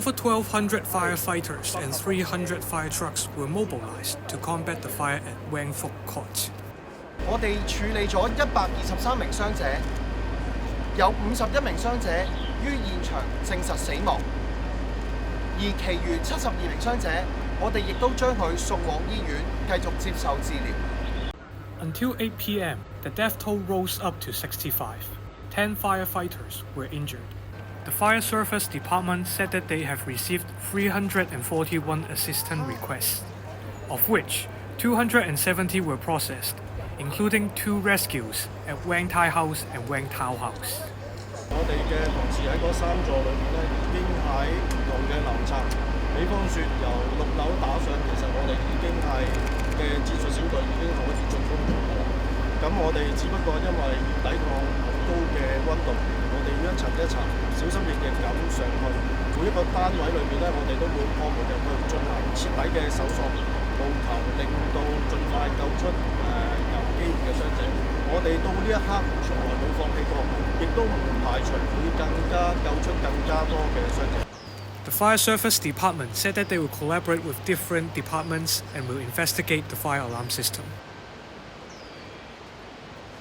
Over 1,200 firefighters and 300 fire trucks were mobilized to combat the fire at Wang Fuk Court. 我哋處理咗123名傷者，有51名傷者於現場證實死亡，而其餘72名傷者，我哋亦都將佢送往醫院繼續接受治療。Until 8 p.m., the death toll rose up to 65. 10 firefighters were injured. The Fire Service Department said that they have received 341 assistance requests, of which 270 were processed, including 2 rescues at Wang Tai House and Wang Tao House. 我哋嘅同事喺嗰3座裏面咧，已經喺唔同嘅樓層，比方說由6樓打上，其實我哋已經係嘅戰術小隊已經可以進攻咗㗎啦。咁我哋只不過因為要抵抗好高嘅溫度，我哋要一層一層小心翼翼咁上去。每一個單位裏面咧，我哋都會破門入去進行徹底嘅搜索，務求令到盡快救出有機會嘅傷者。我哋到呢一刻從來冇放棄過，亦都唔排除會更加救出更加多嘅傷者。The Fire Service Department said that they will collaborate with different departments and will investigate the fire alarm system.